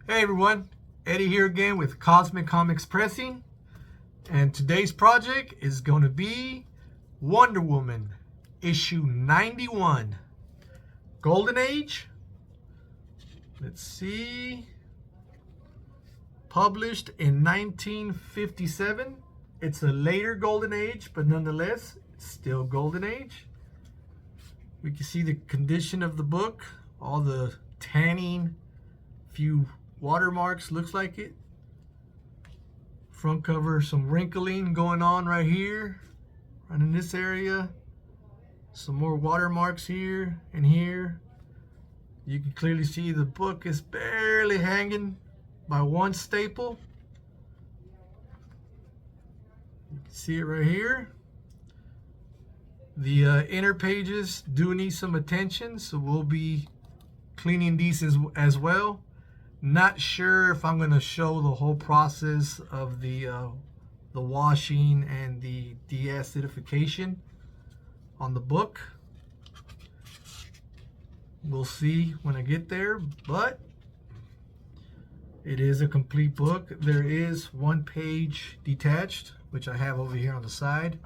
Hey everyone, Eddie here again with Cosmic Comics Pressing, and today's project is going to be Wonder Woman issue 91, Golden Age. Let's see, published in 1957. It's a later Golden Age, but nonetheless, it's still Golden Age. We can see the condition of the book, all the tanning, few watermarks, looks like it. Front cover, some wrinkling going on right here, right in this area. Some more watermarks here and here. You can clearly see the book is barely hanging by one staple. You can see it right here. The inner pages do need some attention, so we'll be cleaning these as well. Not sure if I'm going to show the whole process of the washing and the deacidification on the book. We'll see when I get there, but it is a complete book. There is one page detached, which I have over here on the side.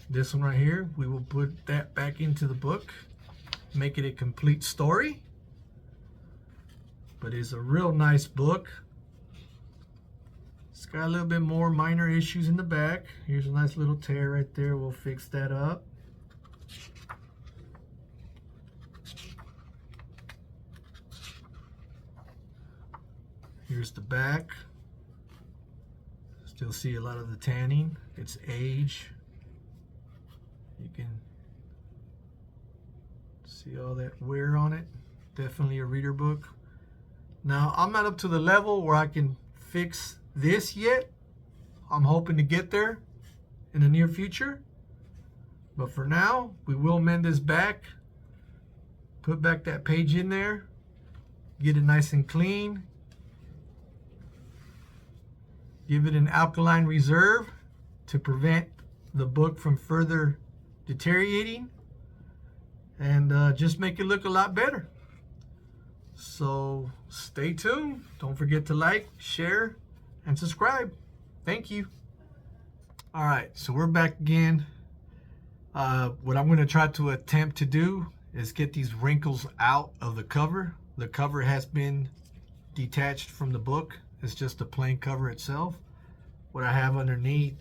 This one right here, we will put that back into the book, make it a complete story. But it's a real nice book. It's got a little bit more minor issues in the back. Here's a nice little tear right there. We'll fix that up. Here's the back. Still see a lot of the tanning. It's age. You can see all that wear on it. Definitely a reader book. Now, I'm not up to the level where I can fix this yet. I'm hoping to get there in the near future. But for now, we will mend this back. Put back that page in there. Get it nice and clean. Give it an alkaline reserve to prevent the book from further deteriorating. And just make it look a lot better. So stay tuned. Don't forget to like, share, and subscribe. Thank you. All right, so we're back again. What I'm going to try to attempt to do is get these wrinkles out of the cover. The cover has been detached from the book. It's just a plain cover itself. What I have underneath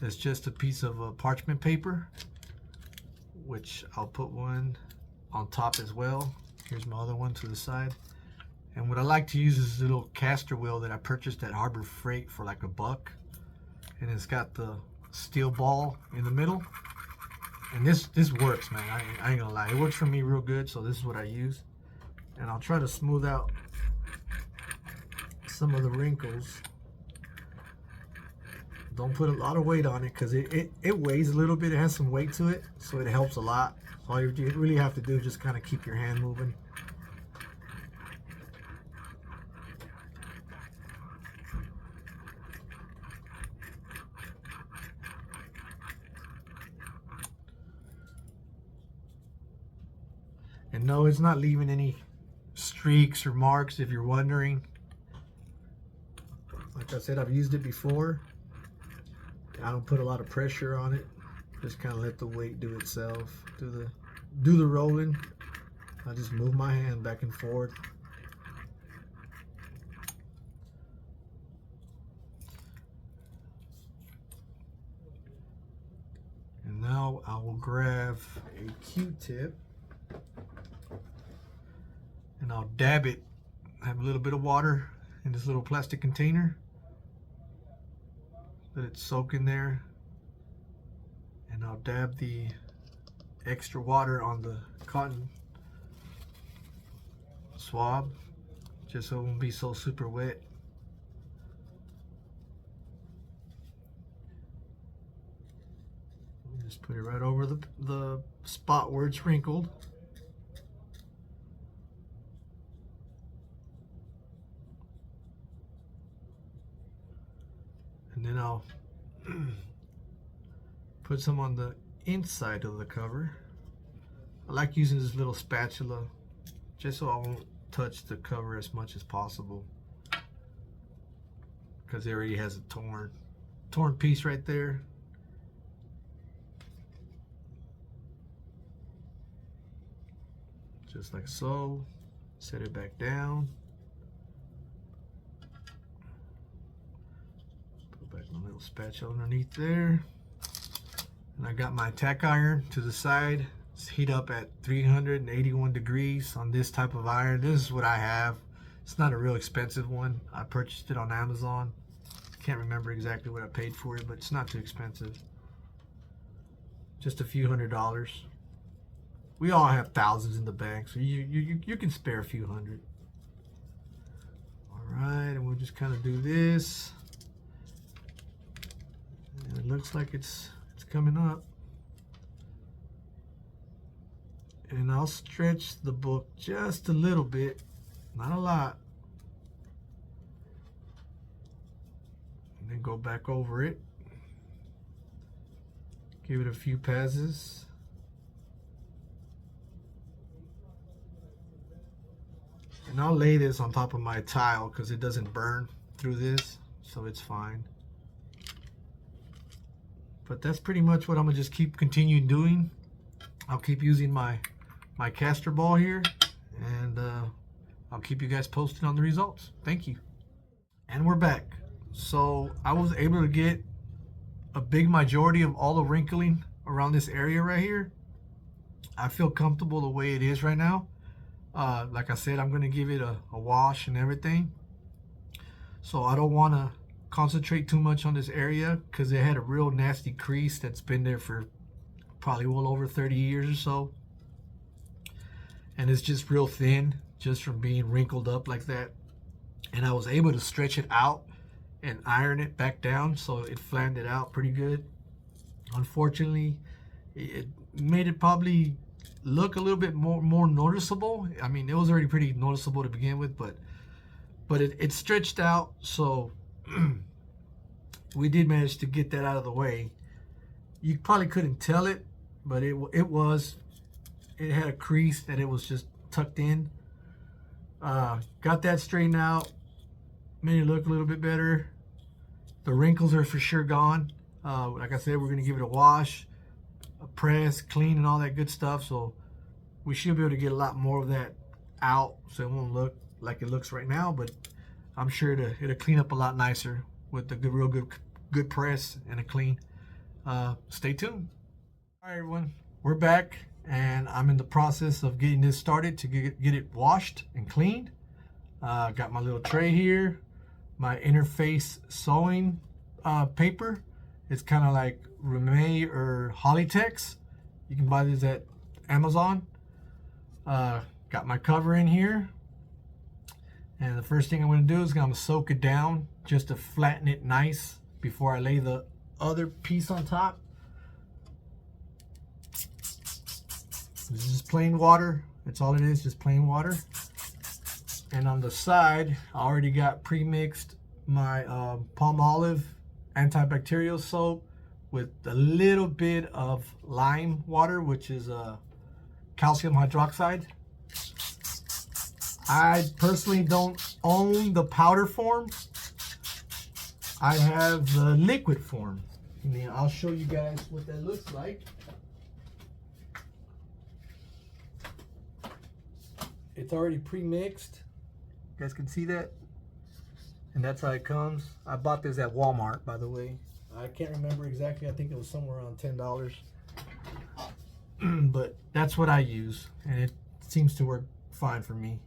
is just a piece of parchment paper, which I'll put one on top as well. Here's my other one to the side. And what I like to use is this little caster wheel that I purchased at Harbor Freight for like $1. And it's got the steel ball in the middle. And this works, man. I ain't gonna lie. It works for me real good, so this is what I use. And I'll try to smooth out some of the wrinkles. Don't put a lot of weight on it because it weighs a little bit. It has some weight to it, so it helps a lot. All you really have to do is just kind of keep your hand moving. And no, it's not leaving any streaks or marks if you're wondering. Like I said, I've used it before. I don't put a lot of pressure on it. Just kind of let the weight do itself. Do the rolling. I just move my hand back and forth. And now I will grab a Q-tip and I'll dab it. I have a little bit of water in this little plastic container. Let it soak in there. And I'll dab the extra water on the cotton swab just so it won't be so super wet. Just put it right over the spot where it's wrinkled. And then I'll put some on the inside of the cover. I like using this little spatula just so I won't touch the cover as much as possible. because it already has a torn piece right there. Just like so. Set it back down. Put back my little spatula underneath there. And I got my tack iron to the side. It's heat up at 381 degrees on this type of iron. This is what I have. It's not a real expensive one. I purchased it on Amazon. Can't remember exactly what I paid for it, but it's not too expensive. Just a few $100s. We all have thousands in the bank, so you can spare a few hundred. All right, and we'll just kind of do this. And it looks like it's coming up. And I'll stretch the book just a little bit, not a lot. And then go back over it. Give it a few passes. And I'll lay this on top of my tile because it doesn't burn through this, so it's fine. But that's pretty much what I'm gonna just continue doing. I'll keep using my caster ball here, and I'll keep you guys posted on the results. Thank you. And we're back. So I was able to get a big majority of all the wrinkling around this area right here. I feel comfortable the way it is right now. Like I said, I'm going to give it a wash and everything. So I don't want to concentrate too much on this area because it had a real nasty crease that's been there for probably well over 30 years or so. And it's just real thin just from being wrinkled up like that. And I was able to stretch it out and iron it back down, so it flanned it out pretty good. Unfortunately, it made it probably look a little bit more noticeable. I mean, it was already pretty noticeable to begin with, but it stretched out, so we did manage to get that out of the way. You probably couldn't tell it, but it had a crease that it was just tucked in. Got that straightened out, made it look a little bit better. The wrinkles are for sure gone. Like I said, we're gonna give it a wash, a press, clean, and all that good stuff. So we should be able to get a lot more of that out, so it won't look like it looks right now. But I'm sure it'll clean up a lot nicer with the real good press and a clean. Stay tuned. All right, everyone, we're back, and I'm in the process of getting this started to get it washed and cleaned. Got my little tray here, my interface sewing paper. It's kind of like Reme or Hollytex. You can buy these at Amazon. Got my cover in here, and the first thing I'm going to do is I'm going to soak it down just to flatten it nice before I lay the other piece on top. This is plain water. That's all it is, just plain water. And on the side, I already got pre-mixed my Palmolive antibacterial soap with a little bit of lime water, which is calcium hydroxide. I personally don't own the powder form. I have the liquid form. And then I'll show you guys what that looks like. It's already pre-mixed. You guys can see that? And that's how it comes. I bought this at Walmart, by the way. I can't remember exactly. I think it was somewhere around $10. But that's what I use, and it seems to work fine for me.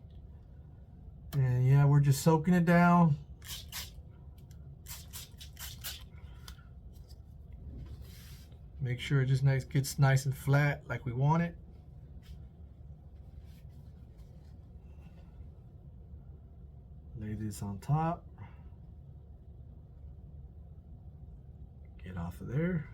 And yeah, we're just soaking it down. Make sure it just gets nice and flat like we want it. Lay this on top. Get off of there.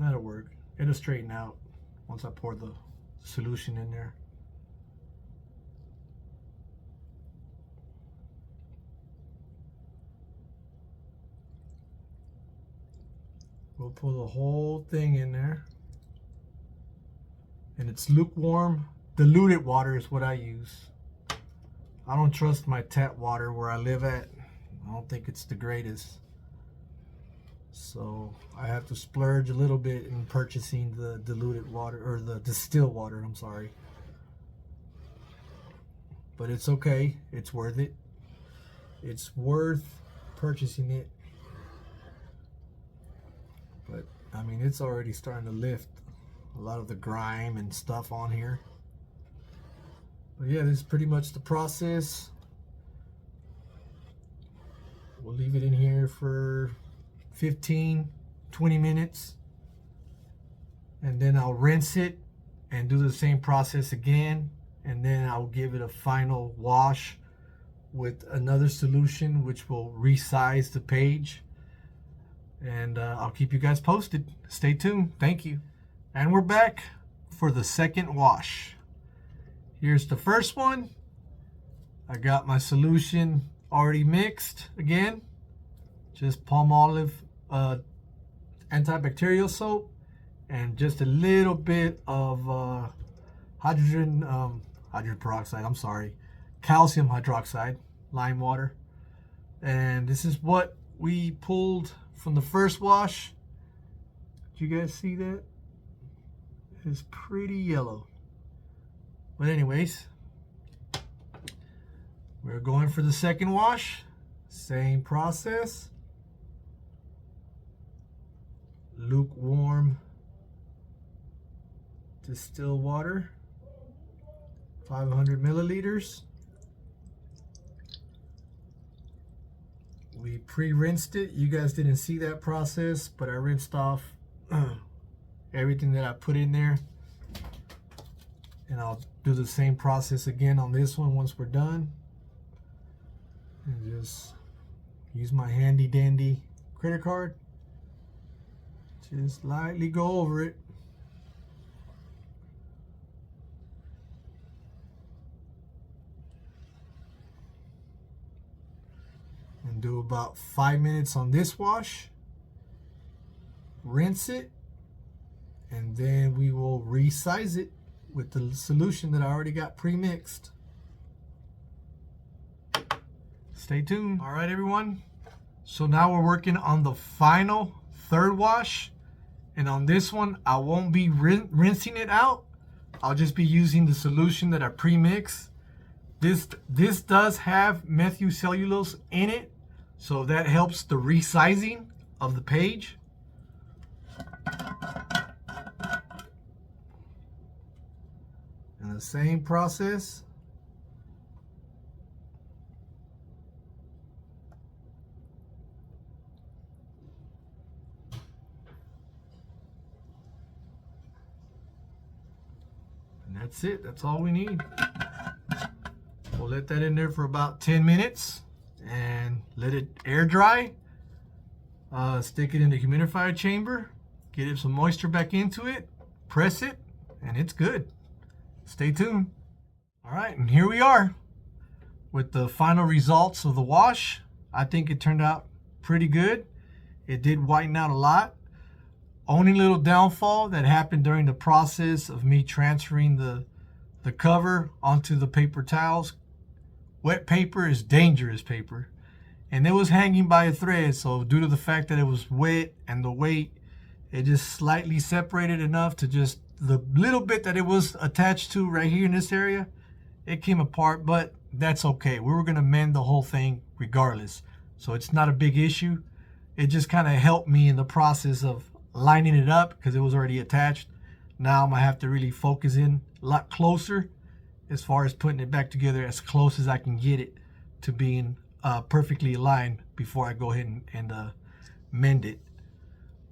That'll work. It'll straighten out once I pour the solution in there. We'll pour the whole thing in there. And it's lukewarm. Diluted water is what I use. I don't trust my tap water where I live at. I don't think it's the greatest. So I have to splurge a little bit in purchasing the diluted water, or the distilled water, I'm sorry. But it's okay. It's worth it. It's worth purchasing it. But I mean, it's already starting to lift a lot of the grime and stuff on here. But yeah, this is pretty much the process. We'll leave it in here for 15-20 minutes, and then I'll rinse it and do the same process again, and then I'll give it a final wash with another solution which will resize the page. And I'll keep you guys posted. Stay tuned. Thank you. And we're back for the second wash. Here's the first one. I got my solution already mixed again. Just palm olive antibacterial soap and just a little bit of hydrogen peroxide, I'm sorry, calcium hydroxide, lime water. And this is what we pulled from the first wash. Did you guys see that? It's pretty yellow. But anyways, we're going for the second wash. Same process. Lukewarm distilled water, 500 milliliters. We pre-rinsed it. You guys didn't see that process, but I rinsed off everything that I put in there. And I'll do the same process again on this one once we're done. And just use my handy dandy credit card. Just lightly go over it. And do about 5 minutes on this wash. Rinse it. And then we will resize it with the solution that I already got pre-mixed. Stay tuned. All right, everyone. So now we're working on the final third wash. And on this one, I won't be rinsing it out. I'll just be using the solution that I pre-mixed. This does have methylcellulose in it, so that helps the resizing of the page. And the same process. And that's it. That's all we need. We'll let that in there for about 10 minutes and let it air dry. Stick it in the humidifier chamber. Get it some moisture back into it. Press it, and it's good. Stay tuned. All right, and here we are with the final results of the wash. I think it turned out pretty good. It did whiten out a lot. Only little downfall that happened during the process of me transferring the cover onto the paper towels. Wet paper is dangerous paper. And it was hanging by a thread, so due to the fact that it was wet and the weight, it just slightly separated enough to just the little bit that it was attached to right here in this area, it came apart, but that's okay. We were gonna mend the whole thing regardless. So it's not a big issue. It just kind of helped me in the process of lining it up because it was already attached. Now I'm gonna have to really focus in a lot closer as far as putting it back together as close as I can get it to being perfectly aligned before I go ahead and mend it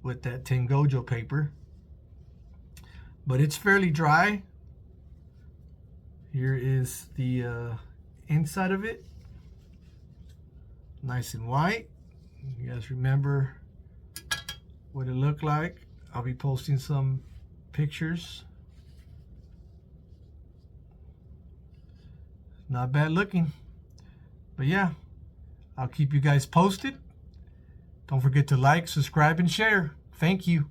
with that Tengojo paper. But it's fairly dry. Here is the inside of it. Nice and white. You guys remember what it looked like I'll be posting some pictures. Not bad looking. But yeah, I'll keep you guys posted. Don't forget to like, subscribe, and share. Thank you.